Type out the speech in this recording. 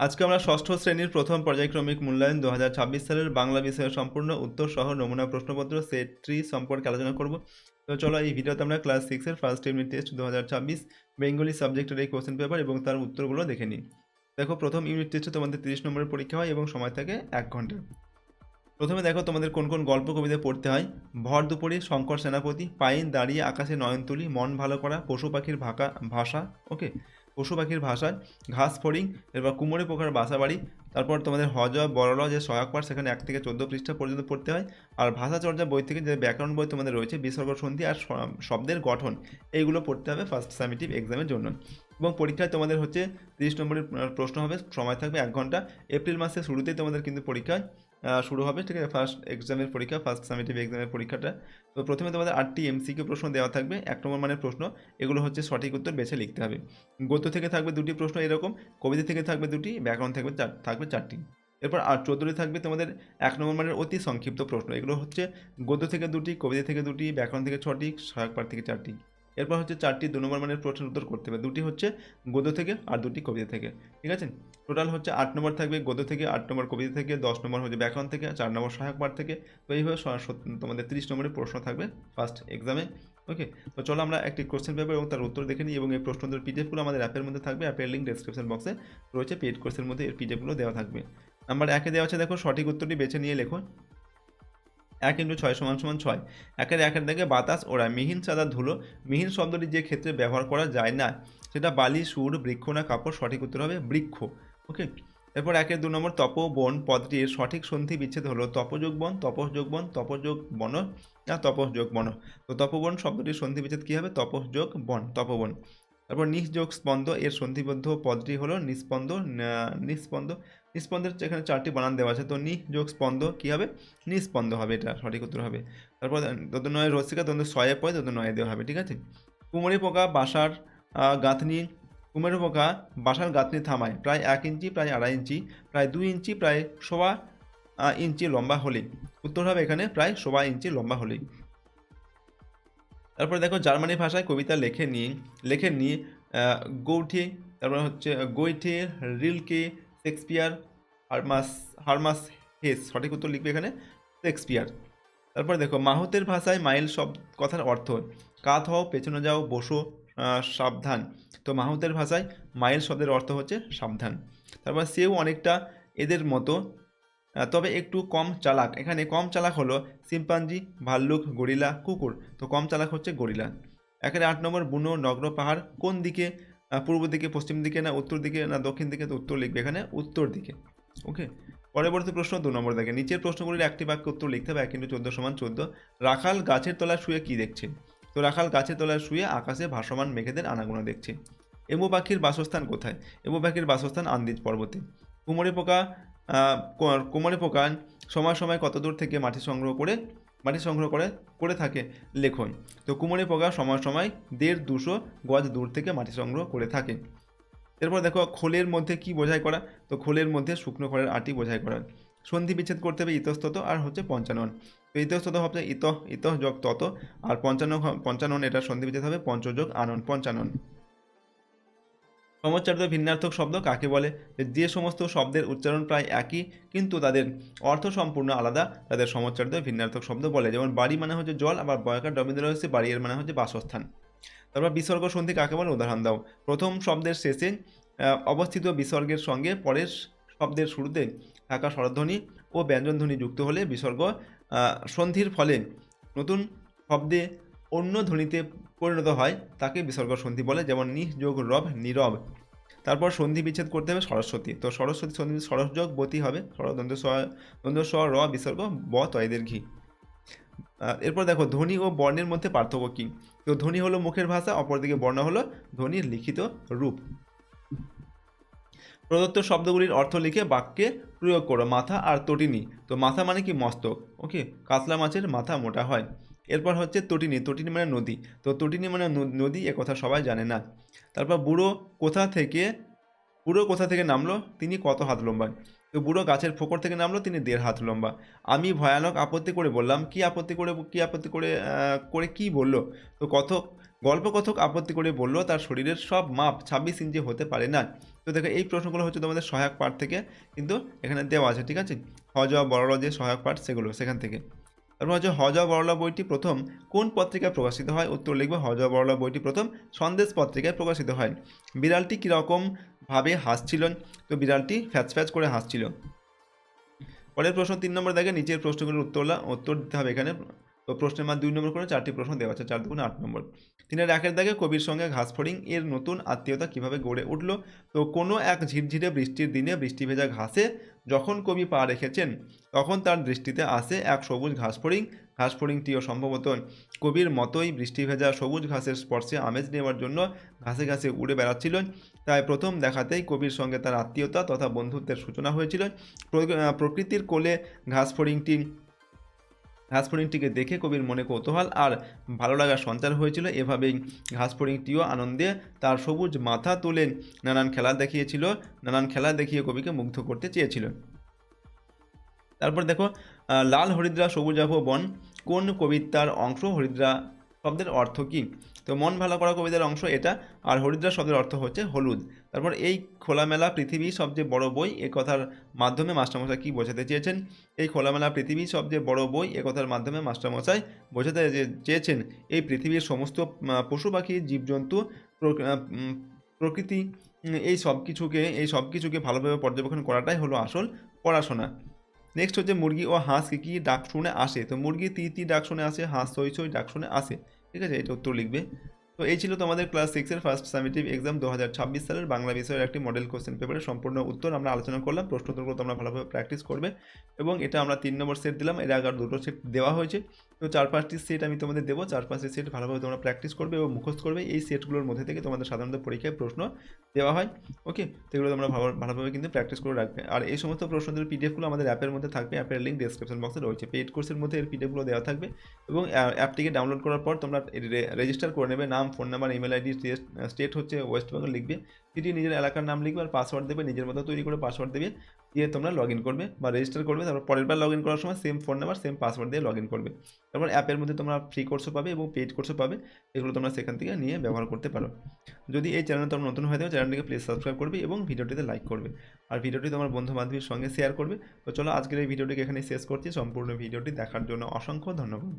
আজকে আমরা ষষ্ঠ শ্রেণীর প্রথম পর্যায়ক্রমিক মূল্যায়ন 2026 সালের বাংলা বিষয়ের সম্পূর্ণ উত্তর সহ নমুনা প্রশ্নপত্র সেট 3 সম্পর্কে আলোচনা করব। তো চলো এই ভিডিওতে আমরা ক্লাস 6 এর ফার্স্ট ইউনিট টেস্ট 2026 বেঙ্গলি সাবজেক্টের এই কোশ্চেন পেপার এবং তার উত্তরগুলো দেখে নিই। দেখো, প্রথম ইউনিট টেস্টে তোমাদের 30 নম্বরের পরীক্ষা হয় এবং সময় থাকে 1 ঘন্টা। প্রথমে দেখো তোমাদের কোন কোন গল্প কবিতা পড়তে হয়। ভর দুপুরে, শঙ্কর সেনাপতি, পাইন দাঁড়িয়ে আকাশে নয়নতুলি, মন ভালো করা, পশু পাখির ভাষা, ওকে, পশু পাখির ভাষায়, ঘাস ফড়িং, এরপর কুমোরে পোকার বাসা বাড়ি। তারপর তোমাদের হজ বড়ল যে সহায়ক পাঠ, সেখানে 1 থেকে 14 পৃষ্ঠা পর্যন্ত পড়তে হয়। আর ভাষা চর্চা বই থেকে যে ব্যাকরণ বই তোমাদের রয়েছে, বিসর্গ সন্ধি আর শব্দের গঠন, এইগুলো পড়তে হবে ফার্স্ট সামেটিভ এক্সামের জন্য। এবং পরীক্ষায় তোমাদের হচ্ছে 30 নম্বরের প্রশ্ন হবে, সময় থাকবে 1 ঘন্টা। এপ্রিল মাসের শুরুতেই তোমাদের কিন্তু পরীক্ষা শুরু হবে, ঠিক আছে, ফার্স্ট এক্সামের পরীক্ষা, ফার্স্ট সামেটিভ এক্সামের পরীক্ষাটা। তো প্রথমে তোমাদের 8টি এমসিকিউ প্রশ্ন দেওয়া থাকবে, 1 নম্বর মানের প্রশ্ন। এগুলো হচ্ছে সঠিক উত্তর বেছে লিখতে হবে। গদ্য থেকে থাকবে 2টি প্রশ্ন এরকম, কবিতা থেকে থাকবে 2টি, ব্যাকরণ থাকবে 4টি। এরপর আর 14টি থাকবে তোমাদের 1 নম্বর মানের অতি সংক্ষিপ্ত প্রশ্ন। এগুলো হচ্ছে গদ্য থেকে 2টি, কবিতা থেকে 2টি, ব্যাকরণ থেকে 6টি, সহায়ক পাঠ থেকে 4টি। এরপর হচ্ছে 4টি 2 নম্বর মানের প্রশ্নের উত্তর করতে হবে, 2টি হচ্ছে গদ্য থেকে আর 2টি কবিতা থেকে, ঠিক আছে। টোটাল হচ্ছে 8 নম্বর থাকবে গদ্য থেকে, 8 নম্বর কবিতা থেকে, 10 নম্বর হচ্ছে ব্যাকরণ থেকে, 4 নম্বর সহায়ক পাঠ থেকে। তো এইভাবে তোমাদের 30 নম্বরের প্রশ্ন থাকবে ফার্স্ট এক্সামে, ওকে। তো চলো আমরা একটি কোশ্চেন পেপার এবং তার উত্তর দেখে নিই, এবং এই প্রশ্নগুলোর পিডিএফগুলো আমাদের অ্যাপের মধ্যে থাকবে। অ্যাপের লিঙ্ক ডেসক্রিপশন বক্সে রয়েছে, পেইড কোর্সের মধ্যে এর পিডিএফগুলো দেওয়া থাকবে। নাম্বার 1-এ দেওয়া আছে, দেখো সঠিক উত্তরটি বেছে নিয়ে লেখো। 1 × 6 = 6। একের দাগে বাতাস ওড়ায়, মিহিন সাদা ধুলো। মিহিন শব্দটি যে ক্ষেত্রে ব্যবহার করা যায় না, সেটা বালি, সুর, বৃক্ষ না কাপড়। সঠিক উত্তর হবে বৃক্ষ, ওকে। এরপর 1-2 নম্বর, তপোবন পদটির সঠিক সন্ধি বিচ্ছেদ হলো তপযোগ বন, তপযোগ বন, তপযোগ বন না তপযোগ বন। তো তপবন শব্দটির সন্ধি বিচ্ছেদ কী হবে? তপযোগ বন, তপবন। তারপর নিঃযোগ স্পন্দ এর সন্ধিবদ্ধ পদটি হলো নিস্পন্দ, নিস্পন্দ। নিস্পন্দের এখানে 4টি বানান দেওয়া আছে, তো নিঃযোগ স্পন্দ কী হবে? নিস্পন্দ হবে, এটা সঠিক উত্তর হবে। তারপর দন্তনয় রসিকা দ্বন্দ্ব শয়ে পয় দন্তনয়ে দেওয়া হবে, ঠিক আছে। কুমড়ি পোকা বাসার গাঁথনি, কুমড়ি পোকা বাসার গাঁথনি থামায় প্রায় 1 ইঞ্চি, প্রায় 2.5 ইঞ্চি, প্রায় 2 ইঞ্চি, প্রায় 1.25 ইঞ্চি লম্বা হলেই। উত্তর হবে এখানে প্রায় 1.25 ইঞ্চি লম্বা হলেই। তারপরে দেখো, জার্মানি ভাষায় কবিতা লেখেননি গৌঠে, তারপরে হচ্ছে গোইঠে, রিলকে, শেক্সপিয়ার, হারমাস হারমাস হেস। সঠিক উত্তর লিখবে এখানে শেক্সপিয়ার। তারপরে দেখো, মাহুতের ভাষায় মাইল কথার অর্থ কাত হও, পেছনে যাও, বসো, সাবধান। তো মাহুতের ভাষায় মাইল শব্দের অর্থ হচ্ছে সাবধান। তারপর সেও অনেকটা এদের মতো, তবে একটু কম চালাক। এখানে কম চালাক হলো শিম্পাঞ্জি, ভাল্লুক, গরিলা, কুকুর। তো কম চালাক হচ্ছে গরিলা। 8 নম্বর, বুনো নগ্র পাহাড় কোন দিকে? পূর্ব দিকে, পশ্চিম দিকে না উত্তর দিকে না দক্ষিণ দিকে? তো উত্তর লিখবে এখানে উত্তর দিকে, ওকে। পরবর্তী প্রশ্ন 2 নম্বর দেখে, নিচের প্রশ্নগুলির একটি বাক্যে উত্তর লিখতে হবে। 1 × 14 = 14। রাখাল গাছের তলায় শুয়ে কি দেখছে? তো রাখাল গাছের তলায় শুয়ে আকাশে ভাসমান মেঘেদের আনাগোনা দেখছে। এমু পাখির বাসস্থান কোথায়? এমু পাখির বাসস্থান আন্দিজ পর্বতে। কুমড়ে পোকা কুমড়ে পোকা সময় সময় কত দূর থেকে মাটি সংগ্রহ করে থাকে? লেখন। তো কুমড়ে পোকা সময় সময় 150-200 গজ দূর থেকে মাটি সংগ্রহ করে থাকে। এরপর দেখো, খোলের মধ্যে কি বোঝাই করা? তো খোলের মধ্যে শুকনো খড়ের আটি বোঝাই করা। সন্ধি বিচ্ছেদ করতে হবে ইতস্তত আর হচ্ছে পঞ্চানন। তো ইতস্তত হবে ইতঃ যোগ তত, আর পঞ্চানন এটা সন্ধি বিচ্ছেদ হবে পঞ্চযোগ আনন, পঞ্চানন। সমচ্চারিত ভিন্নার্থক শব্দ কাকে বলে? যে সমস্ত শব্দের উচ্চারণ প্রায় একই কিন্তু তাদের অর্থ সম্পূর্ণ আলাদা, তাদের সমচ্চারিত ভিন্নার্থক শব্দ বলে। যেমন বাড়ি মানে হচ্ছে জল, আবার বয়কার ডমিন্দ্র হচ্ছে বাড়ি, এর মানে হচ্ছে বাসস্থান। তারপর বিসর্গ সন্ধি কাকে বলে? উদাহরণ দাও। প্রথম শব্দের শেষে অবস্থিত বিসর্গের সঙ্গে পরের শব্দের শুরুতে থাকা স্বরধ্বনি ও ব্যঞ্জনধ্বনি যুক্ত হলে বিসর্গ সন্ধির ফলে নতুন শব্দে অন্য ধ্বনিতে পরিণত হয়, তাকে বিসর্গ সন্ধি বলে। যেমন নিঃ যোগ রব, নীরব। তারপর সন্ধি বিচ্ছেদ করতে হবে সরস্বতী। তো সরস্বতী সন্ধি সরসযোগ বতী হবে, দ্বন্দ্ব স র বিসর্গ ব তয়েদের ঘি। এরপর দেখো, ধ্বনি ও বর্ণের মধ্যে পার্থক্য কী? তো ধ্বনি হলো মুখের ভাষা, অপরদিকে বর্ণ হলো ধ্বনির লিখিত রূপ। প্রদত্ত শব্দগুলির অর্থ লিখে বাক্যে প্রয়োগ করো। মাথা আর তটিনী। তো মাথা মানে কি? মস্তক, ওকে। কাতলা মাছের মাথা মোটা হয়। এরপর হচ্ছে তটিনী, তটিনী মানে নদী। তো তটিনী মানে নদী, এ কথা সবাই জানে না। তারপর বুড়ো কোথা থেকে নামলো? তিনি কত হাত লম্বা? তো বুড়ো গাছের ফোকর থেকে নামলো, তিনি 1.5 হাত লম্বা। আমি ভয়ানক আপত্তি করে বললাম। কি আপত্তি করে কি বললো? তো গল্প কথক আপত্তি করে বলল তার শরীরের সব মাপ 26 ইঞ্চি হতে পারে না। তো দেখো এই প্রশ্নগুলো হচ্ছে তোমাদের সহায়ক পাঠ থেকে কিন্তু এখানে দেওয়া আছে, ঠিক আছে? হজ বড় যে সহায়ক পাঠ সেগুলো সেখান থেকে। তারপর হচ্ছে হজ বড়লা বইটি প্রথম কোন পত্রিকায় প্রকাশিত হয়? উত্তর লিখবে হজ বড়লা বইটি প্রথম সন্দেশ পত্রিকায় প্রকাশিত হয়। বিড়ালটি কীরকমভাবে হাসছিল? তো বিড়ালটি ফ্যাচ ফ্যাচ করে হাসছিল। পরের প্রশ্ন 3 নম্বর দেখে নিচের প্রশ্নগুলোর উত্তর দিতে হবে এখানে। তো প্রশ্নের মান 2 নম্বর করে 4টি প্রশ্ন দেওয়া আছে, 4 দুগুণে 8 নম্বর। 3-এর 1-এর দাগে কবির সঙ্গে ঘাসফড়িং এর নতুন আত্মীয়তা কিভাবে গড়ে উঠল? তো কোনো এক ঝিরঝিরে বৃষ্টির দিনে বৃষ্টি ভেজা ঘাসে যখন কবি পা রেখেছেন তখন তার দৃষ্টিতে আসে এক সবুজ ঘাসফড়িং। ঘাসফড়িংটিও সম্ভবত কবির মতোই বৃষ্টি ভেজা সবুজ ঘাসের স্পর্শে আমেজ নেওয়ার জন্য ঘাসে ঘাসে উড়ে বেড়াচ্ছিল। তাই প্রথম দেখাতেই কবির সঙ্গে তার আত্মীয়তা তথা বন্ধুত্বের সূচনা হয়েছিল। প্রকৃতির কোলে ঘাসফড়িংটিকে দেখে কবির মনে কৌতূহল আর ভালো লাগার সঞ্চার হয়েছিল। এভাবেই ঘাসফড়িংটিও আনন্দে তার সবুজ মাথা তুলে নানান খেলা দেখিয়ে কবিকে মুগ্ধ করতে চেয়েছিল। তারপর দেখো লাল হরিদ্রা সবুজাভ বন কোন কবিতার অংশ? হরিদ্রা শব্দের অর্থ কী? তো মন ভালো করা কবিতার অংশ এটা। আর হরিদ্রা শব্দের অর্থ হচ্ছে হলুদ। তারপর এই খোলামেলা পৃথিবী সবচেয়ে বড় বই এ কথার মাধ্যমে মাস্টারমশাই কী বোঝাতে চেয়েছেন? এই খোলামেলা পৃথিবী সবচেয়ে বড় বই এ কথার মাধ্যমে মাস্টারমশাই বোঝাতে চেয়েছেন এই পৃথিবীর সমস্ত পশু পাখি জীবজন্তু প্রকৃতি এই সব কিছুকে ভালোভাবে পর্যবেক্ষণ করাটাই হলো আসল পড়াশোনা। নেক্সট হচ্ছে মুরগি ও হাঁস কি ডাক শুনে আসে? তো মুরগি তি ডাক শুনে আসে, হাঁস সই সই ডাক শুনে আসে, ঠিক আছে? এটা উত্তর লিখবে। তো এই ছিল তোমাদের ক্লাস 6-এর ফার্স্ট সামেটিভ এক্সাম 2026 সালের বাংলা বিষয়ের একটি মডেল কোশ্চেন পেপারের সম্পূর্ণ উত্তর আমরা আলোচনা করলাম। প্রশ্ন উত্তরগুলো তোমরা ভালোভাবে প্র্যাকটিস করবে এবং এটা আমরা 3 নম্বর সেট দিলাম, এর আগে আর 2টো সেট দেওয়া হয়েছে। তো 4-5টি সেট আমি তোমাদের দেবো, 4-5টি সেট ভালোভাবে তোমরা প্র্যাকটিস করবে এবং মুখস্থ করবে। এই সেটগুলোর মধ্যে থেকে তোমাদের সাধারণত পরীক্ষায় প্রশ্ন দেওয়া হয়, ওকে? তো এগুলো তোমরা ভালোভাবে কিন্তু প্র্যাকটিস করে রাখবে। আর এই সমস্ত প্রশ্নদের পিডিএফগুলো আমাদের অ্যাপের মধ্যে থাকবে, অ্যাপের লিঙ্ক ডেসক্রিপশন বক্সে রয়েছে। পেইড কোর্সের মধ্যে এর পিডিএফগুলো দেওয়া থাকবে এবং অ্যাপটিকে ডাউনলোড করার পর তোমরা রেজিস্টার করে নেবে। নাম, phone number, email ID, state হচ্ছে ওয়েস্ট বেঙ্গল লিখবে, সিটি নিজের এলাকার নাম লিখবে আর পাসওয়ার্ড দেবে, নিজের মতো তৈরি করে পাসওয়ার্ড দেবে, দিয়ে তোমরা লগ ইন করবে বা রেজিস্টার করবে। তারপর পরের বার লগ ইন করার সময় same phone number same password দিয়ে লগ ইন করবে। তারপর অ্যাপের মধ্যে তোমরা ফ্রি কোর্সও পাবে এবং পেইড কোর্সও পাবে, এগুলো তোমরা সেখান থেকে নিয়ে ব্যবহার করতে পারো। যদি এই চ্যানেলে তোমরা নতুন হয়ে থাকো চ্যানেলটিকে প্লিজ সাবস্ক্রাইব করবে এবং ভিডিওটিতে লাইক করবে আর ভিডিওটি তোমার বন্ধু বান্ধবীর সঙ্গে শেয়ার করবে। তো চলো আজকের এই ভিডিওটিকে এখানে শেষ করছি। সম্পূর্ণ ভিডিওটি দেখার জন্য অসংখ্য ধন্যবাদ।